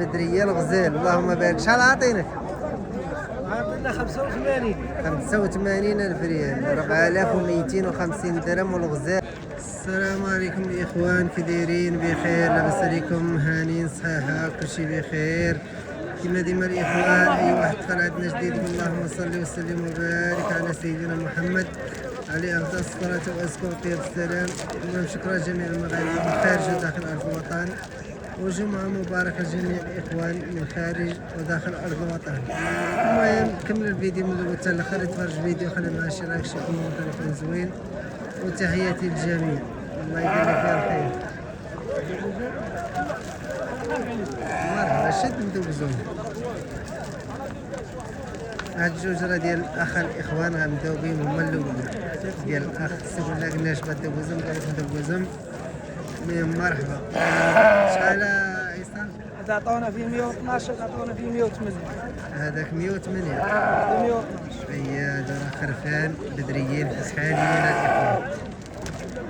بدرية الغزال. اللهم بارك. شحال عاطينك؟ عطينا 85. 85 ألف ريال، 4250 درهم. والغزال. السلام عليكم الإخوان، كي دايرين؟ بخير؟ لاباس عليكم؟ هانيين صحيحة؟ كلشي بخير كما ديما الإخوان. أي واحد دخل عندنا جديد، اللهم صل وسلم وبارك على سيدنا محمد عليه أفضل الصلاة وأزكى وطيب السلام. اللهم شكرا جميع المغاربة خارج وداخل أرض الوطن، وجمعة مباركة لجميع الإخوان من خارج وداخل أرض الوطن. المهم كمل الفيديو من الأول حتى الآخر، يتفرج الفيديو، خلي معاه شي لايك، شي كومنتير زوين، وتحياتي للجميع. الله يدير لك فيها الخير. مرحبا، شد ندوزهم. هاد الجوج راه ديال الاخ الاخوان، غنبداو بهم هما الاولين. ديال الاخ سولنا قلناش غندوزهم، قالت ندوزهم. المهم مرحبا. شحال عيسى؟ هذا عطونا فيه 112، هذا عطونا فيه 108. هذاك 108. 112. هي هذا راه خرفان بدريين فسحانيين الاخوان.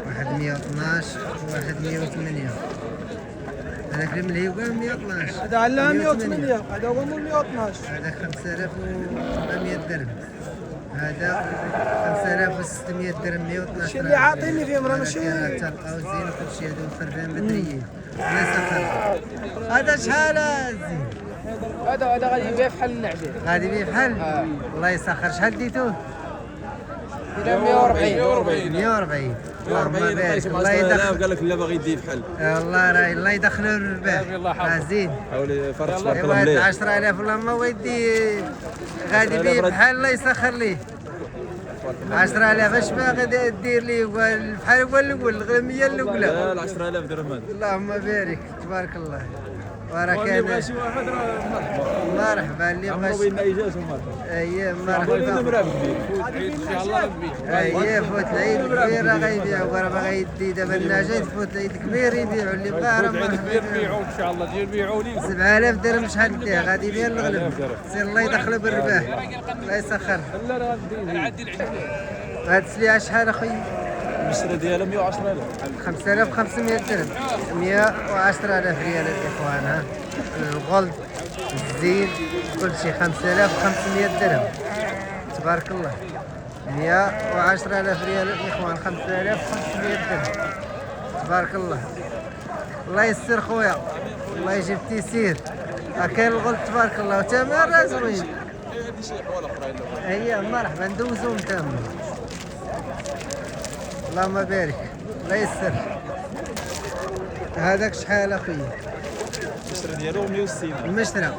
واحد 112 وواحد 108. هذاك المليوكا 112. هذا علاه 108، هذا هو مول 112. هذا 5400 درهم. هذا 5600 درهم. 112. الشيء اللي عاطيني فيهم راه ماشي تلقاو زين وكلشي. هادو خرفان بدريين لا سخر. هذا شحال زين؟ هذا غادي يبيع بحال النعبير. غادي يبيع بحال؟ الله يسخر. شحال ديتوه؟ 140. 140. اللهم بارك. الله يدخل. قال لك لا باغي يدي بحال. والله راه الله يدخلوا الربح. زين. حاول فرق شويه واحد مليح. 10000 ولا ما ويدي غادي يبيع بحال. الله يسخر ليه. 10000 اش باغي دير ليه؟ بحال هو الاول، غير 100 الاولى. لا 10000 درهم. اللهم بارك. تبارك الله. وراه اللي كان بغى شي واحد راه مرحبا. مرحبا. اللي عمرو بغى بين ايجاز ومرحبا. اييه مرحبا مرحبا. ان شاء الله نبيع. اييه فوت العيد الكبير راه غيبيعوا، راه باغي يدي دابا النجاة. تفوت العيد الكبير يبيعوا اللي بغا. راه عيد كبير بيعوا ان شاء الله. دير بيعوا لي 7000 درهم. شحال ديه؟ غادي يبيع الغلب. سير الله يدخلوا بالرباح. الله يسخر. لا راه غادي ندير. هاد السلعه شحال اخويا؟ المشتري ديالها 110000. 5500 درهم. 110000 ريال الاخوان. ها الغلد الزين كل شيء 5500 درهم. تبارك الله. 110000 ريال الاخوان. 5500 درهم. تبارك الله. الله يسر خويا، الله يجيب التيسير. كاين الغلد تبارك الله وتمر زوين. هي مرحبا. ندوزو نتامل. اللهم بارك. الله يسر. هذاك شحال اخويا؟ المشتري ديالو 160. المشترى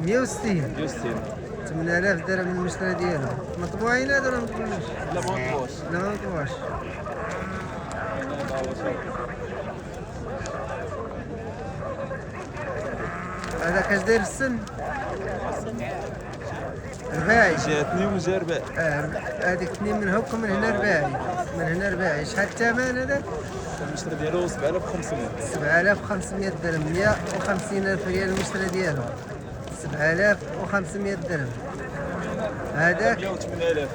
160. 160. 8000 درهم المشترى ديالو. مطبوعين هذو ولا مطبوعينش؟ لا ما نطواش. لا ما مطبوعش. هذاك اش داير في السن؟ رباعي. جاتني وجا رباعي. هذيك اثنين من هوك ومن هنا رباعي. من هنا رباعي. شحال الثمن هذاك؟ المشتري ديالو 7500. 7500 درهم. 150000 ريال المشترى ديالو. 7500 درهم. هذاك 108000.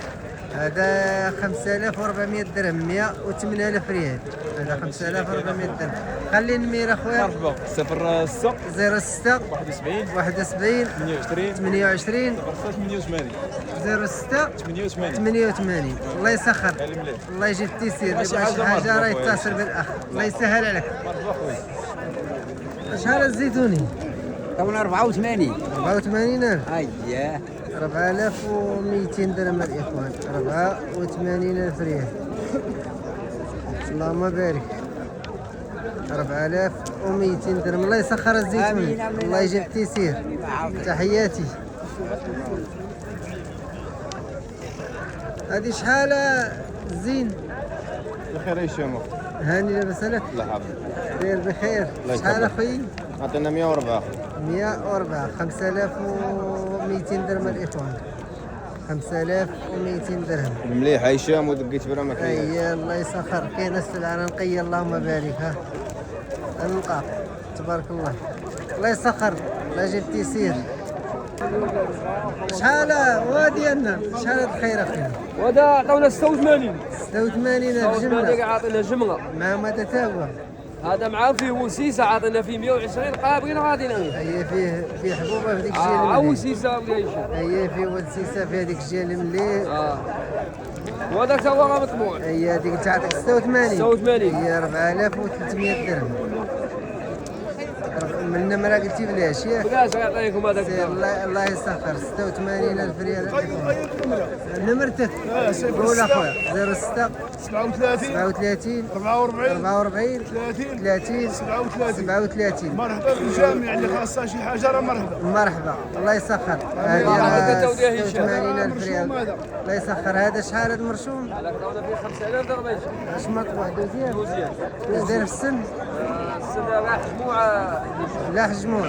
هذا 5400 درهم. 108000 ريال. هذا 5400 درهم. خلي النمير اخويا. مرحبا. 06 06 71 71 28 28 88. 06 88. 88. الله يسخر. خلي مليح. الله يجيب التيسير. ماشي يبغى شي حاجة حاجه راه مرحبا يتصل بالاخ. الله يسهل عليك. مرحبا خويا. شحال الزيتوني؟ كون 84. 84000. اييه 4200 درهم الاخوان. 84000 ريال. اللهم بارك. 4200 درهم. الله يسخر الزيتون. آمين، آمين. الله يجيب التيسير. تحياتي. هذه شحال زين؟ بخير هشام. هاني لاباس عليك؟ الله يحفظك. داير بخير. الله شحال يسلمك. اخويا؟ عطينا 104 اخي. 104. 5200 درهم الاخوان. 5200 درهم. مليح هشام ودقيت بلا ما كاين. اي الله يسخر. كاين السلعه نقيه. اللهم بارك. ها النقاط تبارك الله. الله يسخر. الله يجيب التيسير. شحال هو ديالنا؟ شحال هاد الخير اخويا؟ وهذا عطونا 86. 86 الجمله. هذيك عاطينا جمله. مع مدى تا هو هذا معاه فيه وسيسه عاطينا فيه 120 قابلين عاطينا فيه. هي فيه حبوبه في ديك الجهه اه المليح. وسيسه ولا شيء. هي فيه ولد سيسه في هذيك الجهه المليح. وهذاك هو مطبوع. هي هذيك تعطيك 86. 86. هي 4300 درهم. من النمره قلتي بلاش ياك؟ بلاش يعطيكم هذاك. سير الله يسخر 86,000 ريال. نمرتك قول اخويا 06 37 44 30 37. مرحبا بالجميع اللي خاصها شي حاجه راه مرحبا. مرحبا الله يسخر. هذه راه 86,000 ريال. الله يسخر. هذا شحال هذا المرشوم؟ هذاك رانا فيه 5000 درهم. اش مطبوع دوزيام؟ دوزيام في السن؟ السن راح مجموعه. لا جموع.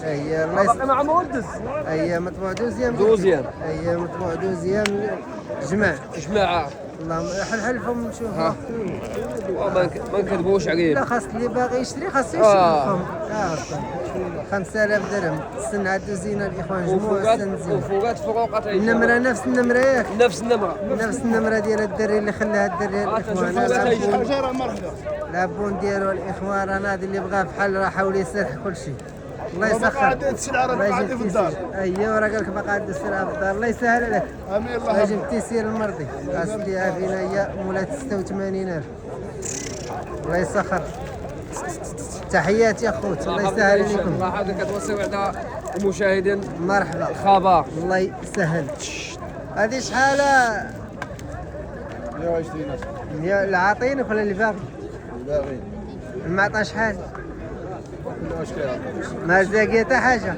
هي الله باقي مع مودس. هي مطبوع دوزيام. دوزيام. هي مطبوع دوزيام جماع. جماعه. اللهم حلفهم نشوف. ما نكذبوش عليه. لا خاص اللي باغي يشري خاص يشري. 5000 درهم. السن عاد دوزينا الاخوان جموع السن زين. وفوقات فروقات. النمره نفس النمره ياك؟ نفس النمره. نفس النمره ديال الدري اللي خلاها الدري الاخوان. حاجه راه مرحبا. لابون ديالو الاخوان راه نادي اللي بغى بحال راه حاول يسرح كل شيء. الله باقي يسخر. عندي السلعه راه باقي عندي في الدار. ايوا راه قال لك باقي عندي السلعه في الدار. الله يسهل عليك. امين الله واجب التيسير المرضي. اصلي فينا هي مولات 86,000. الله يسخر. تحياتي اخوت. الله يسهل عليكم. الله يحفظك. كتوصل على المشاهدين. مرحبا. خبر. الله يسهل. هذه شحال؟ 120. اللي عاطينك ولا اللي باغي؟ باغي. المعطى شحال؟ واش كاين؟ ما زاقي حتى حاجه.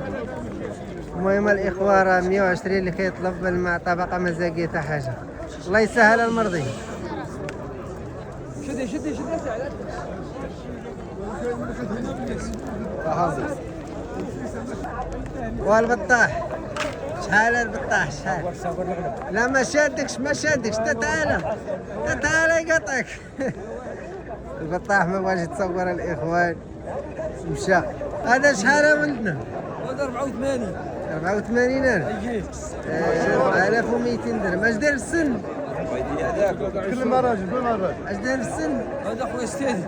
المهم الاخوه راه 120 اللي كيطلب المعطى باقا ما زاقي حتى حاجه. الله يسهل المرضي. شدي والبطاح شحال البطاح شحال؟ لا ما شادكش تعال يقطعك. البطاح ما بغاش يتصور الاخوان مشى. هذا شحال ولدنا؟ هذا 84. 84,000. 4200 درهم. اش داير في السن؟ كل ما راجل اش داير في السن؟ هذا خويا ستيدي.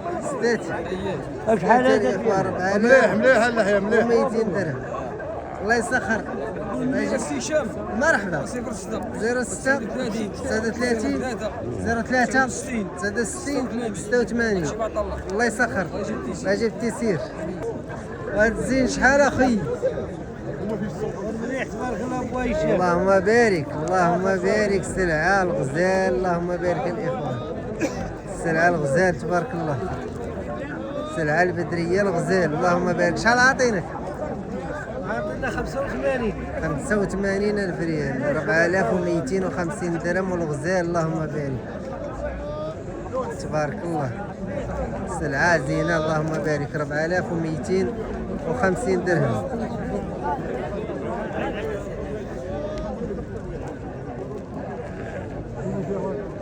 شحال هذا؟ مليح مليح اللحيه مليح 200 درهم. الله يسخر. سي شام. مرحبا. 06 06 39 03 69 86. الله يسخر. الله يجيب التيسير. وهذا الزين شحال اخي؟ اللهم بارك. اللهم بارك. سلعة الغزال. اللهم بارك الاخوان. سلعة الغزال تبارك الله. سلعة البدرية الغزال. اللهم بارك. شحال عاطينك؟ عطينا 85,000 ريال. 4250 درهم والغزال. اللهم بارك. تبارك الله. سلعة زينة. اللهم بارك. 4250 درهم.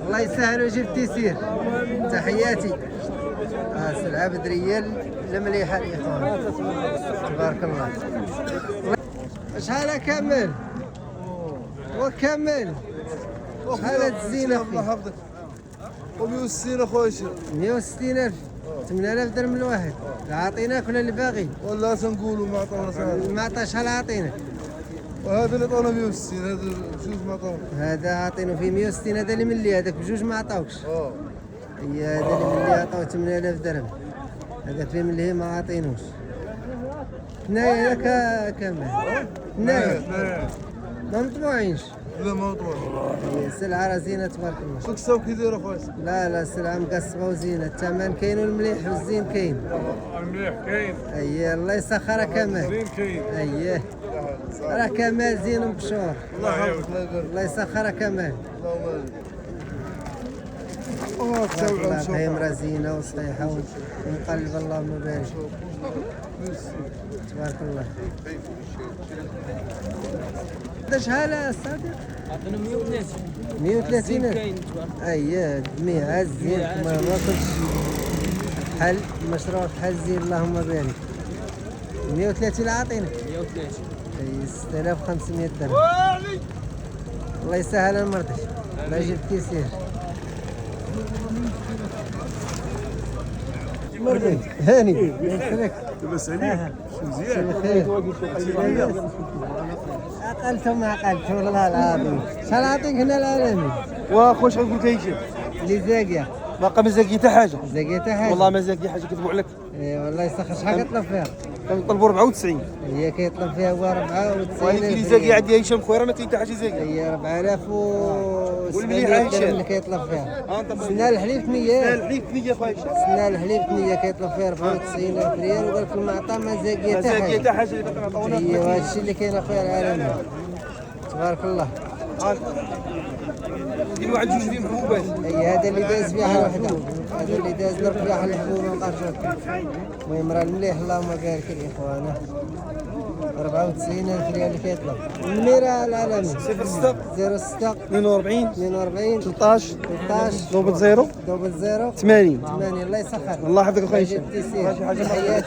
الله يسهل ويجيب التيسير. تحياتي. سلعة بدرية المليحة الإخوان. تبارك الله. شحال كمل؟ وكمل. شحال هاد الزينة الله أخي؟ يحفظك. و160 اخويا 160,000. 8,000 درهم الواحد. عاطيناك ولا اللي باغي؟ ولا تنقولوا ما عطاونا صراحه. المعطى شحال عاطينك؟ وهذا اللي عطاونا 160 هذا بجوج ما عطاونا. هذا عاطينه فيه 160. هذا اللي من اللي هذاك بجوج ما عطاوكش. هي هذا اللي من اللي عطاو 8,000 درهم. هذا فيه من اللي ما عاطينوش. هنايا ياك كامل. هنايا ما مطبوعينش. لا ما عطاوش. هي السلعة راه زينة تبارك الله. شو كساو كيدير اخويا؟ لا السلعة مقصبة وزينة. الثمن كاين والمليح والزين كاين. المليح كاين. اييه الله يسخرها كمال. زين كاين. اييه راه كمال زين ومبشور. الله يحفظك الله يبارك. الله يسخرها كمال. اللهم بارك. هي مرا زينة وصحيحة ونقلب. اللهم بارك. تبارك الله. هذا شحال الصادق؟ عطينا 130. 130. كاين. اييه 100 زين ما كلش بحال مشروع بحال زين. اللهم بارك. 130 عاطينك. 130. اي 6500 درهم. الله يسهل المرضي. الله يجيب التيسير. مرحبا هاني يسلمك لاباس عليك مزيان عقلت ما عقلت والله العظيم شحال نعطيك هنا العالمي واخويا شحال قلت لك اللي زاقيه باقا ما زاكي حتى حاجه زاقيه حتى حاجه والله ما زاكي حاجه كتبوا عليك اي والله يسخر شحال كيطلب فيها كنطلبوا 94 هي كيطلب فيها هو 94 وهذيك اللي زاكي عندي هشام خويا راه ما كاين حتى حاجه زاكي هي 4000 و والمليحة هشام. درهم اللي كيطلب فيها انت سنا الحليب 100 الحليب 100 خويا هشام سنا الحليب 100 كيطلب فيها 94000 ريال وقال لك المعطى ما زاقيه ما حتى زاكي حاجه حتى حاجه اللي كتعطيونا هي وهذا الشيء اللي كاين اخويا العالمي تبارك الله كاين واحد جوج فيه محبوبات اي هذا اللي داز فيها على وحده هذا اللي داز ضرب فيها على الحبوبه مقرشات المهم راه المليح اللهم بارك الاخوان 94000 ريال اللي كيطلب الميرا العالمي 06 06 42 42 13 13 00 00 80 80 الله يسخر الله يحفظك اخويا جبتي هشام سير تحياتي